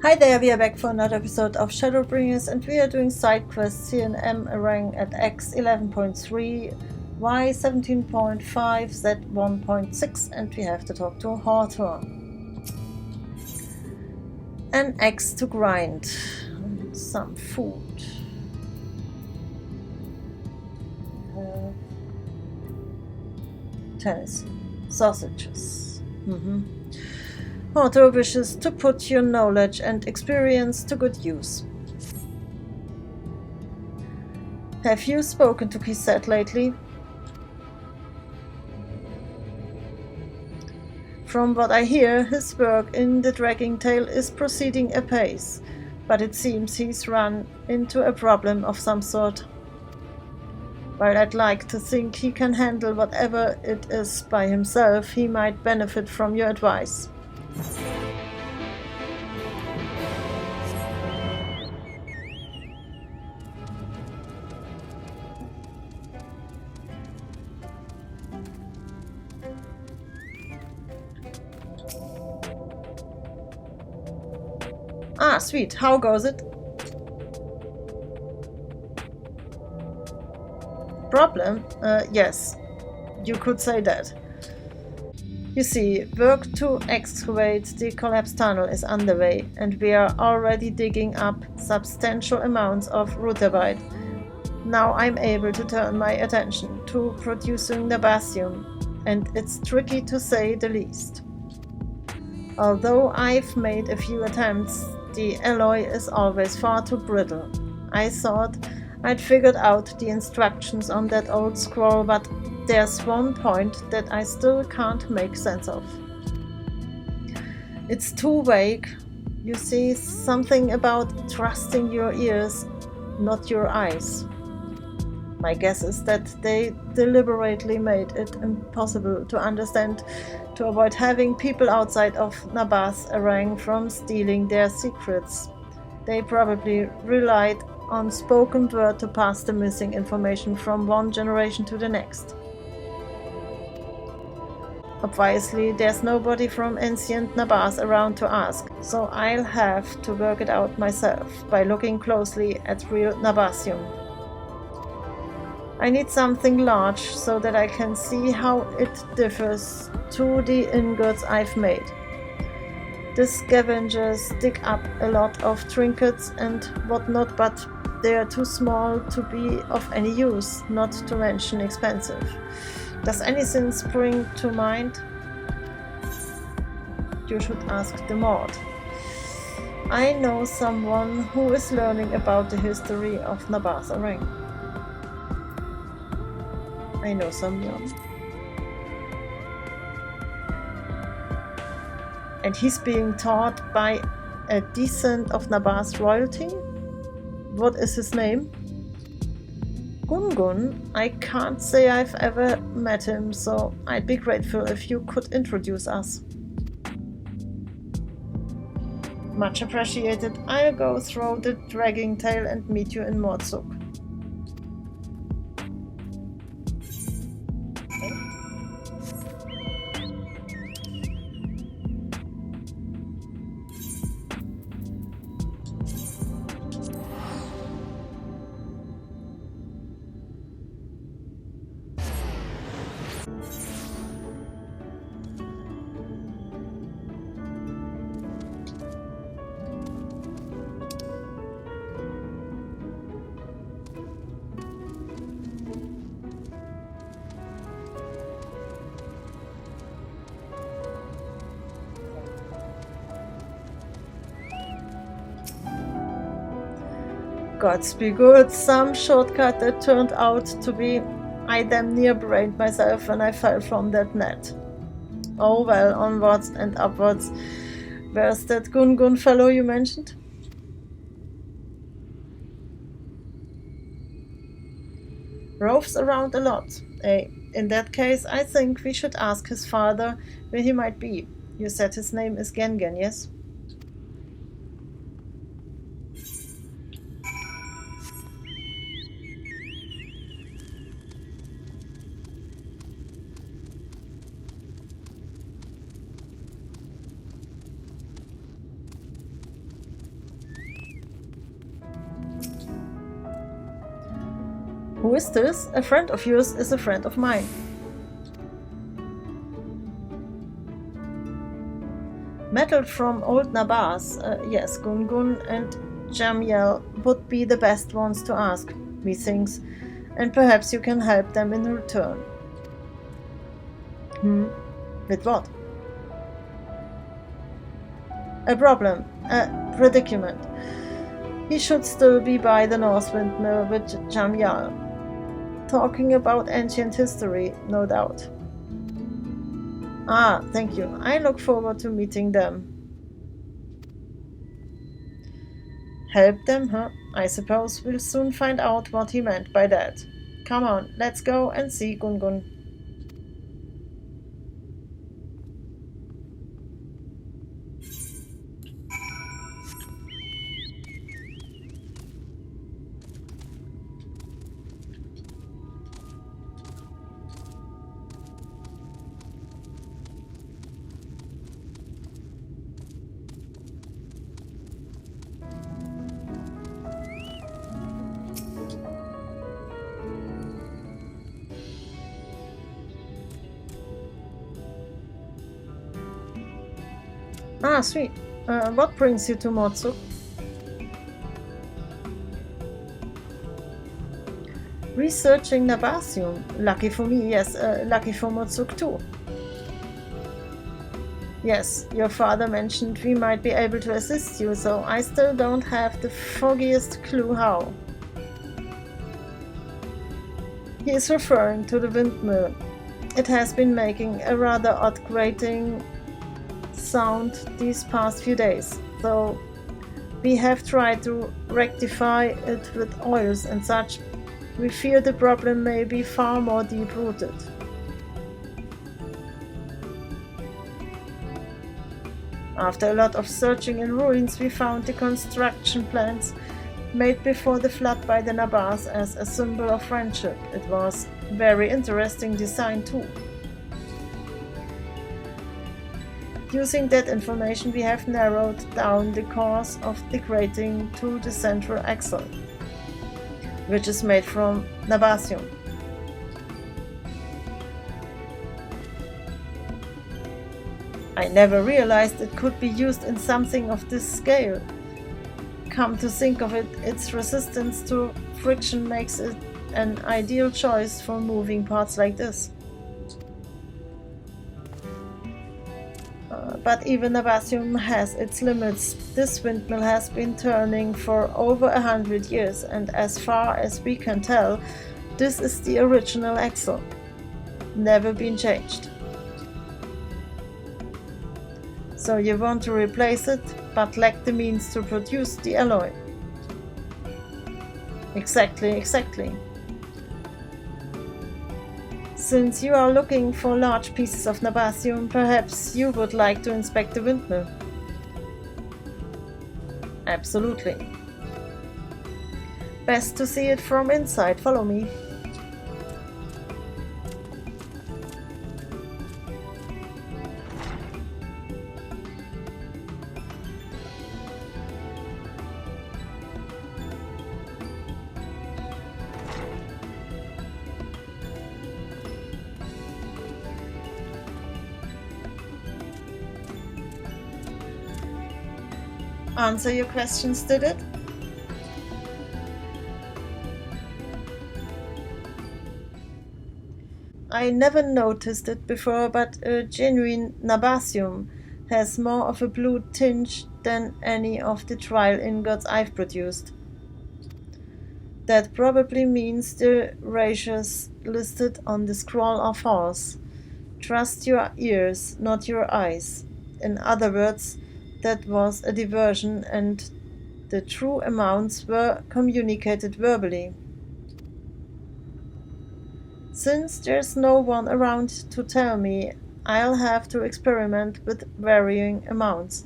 Hi there, we are back for another episode of Shadowbringers and we are doing side quests here in M rank at X 11.3, Y 17.5, Z 1.6 and we have to talk to Hawthorne. An axe to grind and some food. Tennis, sausages. Hawthorne wishes to put your knowledge and experience to good use. Have you spoken to Kisset lately? From what I hear, his work in the Dragging Tail is proceeding apace, but it seems he's run into a problem of some sort. While I'd like to think he can handle whatever it is by himself, he might benefit from your advice. Ah, sweet. How goes it? Problem? Yes. You could say that. You see, work to excavate the collapsed tunnel is underway, and we are already digging up substantial amounts of rutibite. Now I'm able to turn my attention to producing nabasium, and it's tricky to say the least. Although I've made a few attempts, the alloy is always far too brittle. I thought I'd figured out the instructions on that old scroll, but there's one point that I still can't make sense of. It's too vague. You see, something about trusting your ears, not your eyes. My guess is that they deliberately made it impossible to understand to avoid having people outside of Nabas Arang from stealing their secrets. They probably relied on spoken word to pass the missing information from one generation to the next. Obviously, there's nobody from ancient Nabas around to ask, so I'll have to work it out myself by looking closely at real Nabasium. I need something large so that I can see how it differs to the ingots I've made. The scavengers dig up a lot of trinkets and whatnot, but they are too small to be of any use, not to mention expensive. Does anything spring to mind? You should ask the Maud. I know someone who is learning about the history of Nabas Arang. I know someone. And he's being taught by a descent of Nabas royalty? What is his name? Gungun? I can't say I've ever met him, so I'd be grateful if you could introduce us. Much appreciated. I'll go through the Dragging Tail and meet you in Mordsuk. Gods be good, some shortcut that turned out to be. I damn near brained myself when I fell from that net. Oh well, onwards and upwards. Where's that Gungun fellow you mentioned? Roves around a lot. In that case, I think we should ask his father where he might be. You said his name is Gengen, yes? Who is this? A friend of yours is a friend of mine. Metal from old Nabas, yes, Gungun and Jamiel would be the best ones to ask, methinks, and perhaps you can help them in return. With what? A problem, a predicament. He should still be by the North Windmill with Jamiel. Talking about ancient history, no doubt. Ah, thank you. I look forward to meeting them. Help them, huh? I suppose we'll soon find out what he meant by that. Come on, let's go and see Gungun. Ah, sweet. What brings you to Motsuk? Researching Nabasium. Lucky for me, yes. Lucky for Motsuk too. Yes, your father mentioned we might be able to assist you, so I still don't have the foggiest clue how. He is referring to the windmill. It has been making a rather odd grating sound these past few days, though we have tried to rectify it with oils and such. We fear the problem may be far more deep-rooted. After a lot of searching in ruins, we found the construction plans made before the flood by the Nabas as a symbol of friendship. It was very interesting design too. Using that information, we have narrowed down the course of the grating to the central axle, which is made from Nabasium. I never realized it could be used in something of this scale. Come to think of it, its resistance to friction makes it an ideal choice for moving parts like this. But even Nabasium has its limits. This windmill has been turning for over 100 years, and as far as we can tell, this is the original axle. Never been changed. So you want to replace it, but lack the means to produce the alloy. Exactly. Since you are looking for large pieces of Nabasium, perhaps you would like to inspect the windmill. Absolutely. Best to see it from inside. Follow me. Answer your questions, did it? I never noticed it before, but a genuine Nabasium has more of a blue tinge than any of the trial ingots I've produced. That probably means the ratios listed on the scroll are false. Trust your ears, not your eyes. In other words, that was a diversion and the true amounts were communicated verbally. Since there's no one around to tell me, I'll have to experiment with varying amounts.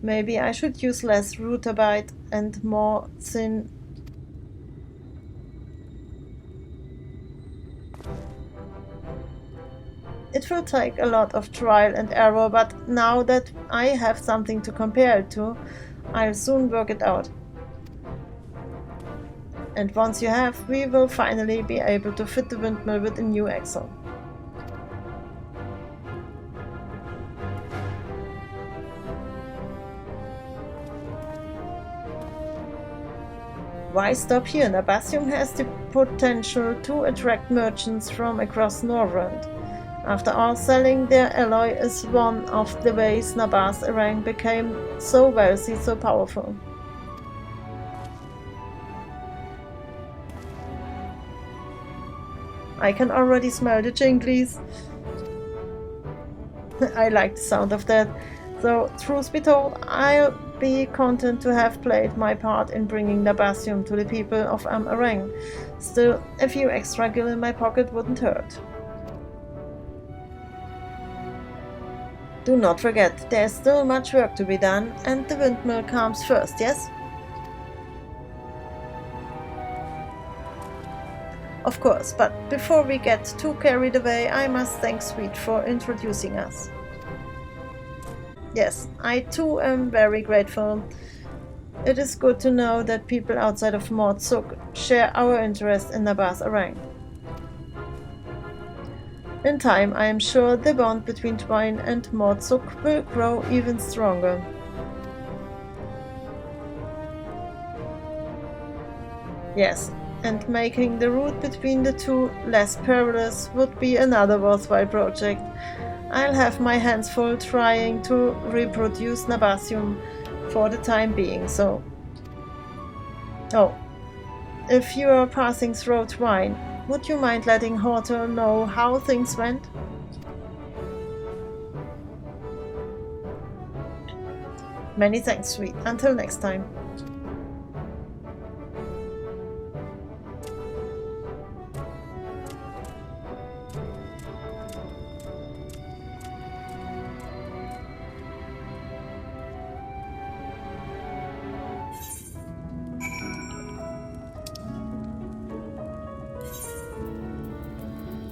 Maybe I should use less rutabite and more thin. It will take a lot of trial and error, but now that I have something to compare it to, I'll soon work it out. And once you have, we will finally be able to fit the windmill with a new axle. Why stop here? Nabasium has the potential to attract merchants from across Northrend. After all, selling their alloy is one of the ways FFXIV became so wealthy, so powerful. I can already smell the jinglies. I like the sound of that. So, truth be told, I'll be content to have played my part in bringing Nabasium to the people of FFXIV. Still, a few extra gil in my pocket wouldn't hurt. Do not forget, there's still much work to be done, and the windmill comes first, yes? Of course, but before we get too carried away, I must thank Sweet for introducing us. Yes, I too am very grateful. It is good to know that people outside of Mordsuk share our interest in FFXIV. In time, I am sure the bond between Twine and Mordsuk will grow even stronger. Yes, and making the route between the two less perilous would be another worthwhile project. I'll have my hands full trying to reproduce Nabasium for the time being, so... Oh, if you are passing through Twine, would you mind letting Hortor know how things went? Many thanks, Sweet. Until next time.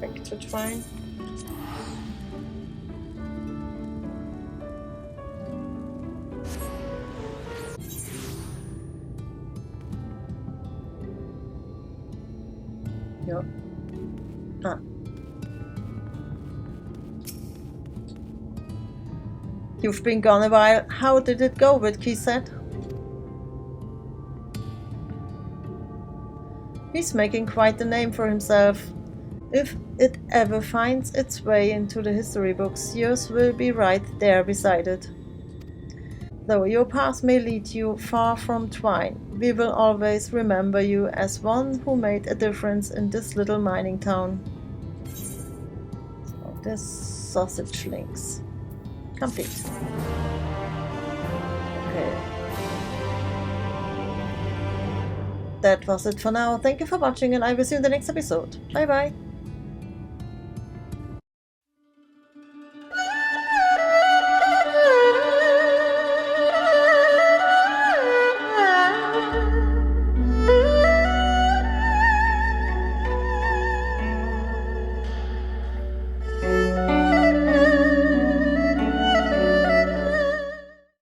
Back to Twine. Yep. Ah. You've been gone a while. How did it go with Keyset? He's making quite a name for himself. If it ever finds its way into the history books, yours will be right there beside it. Though your path may lead you far from Twine, we will always remember you as one who made a difference in this little mining town. So this sausage links. Complete. Okay. That was it for now. Thank you for watching, and I will see you in the next episode. Bye bye.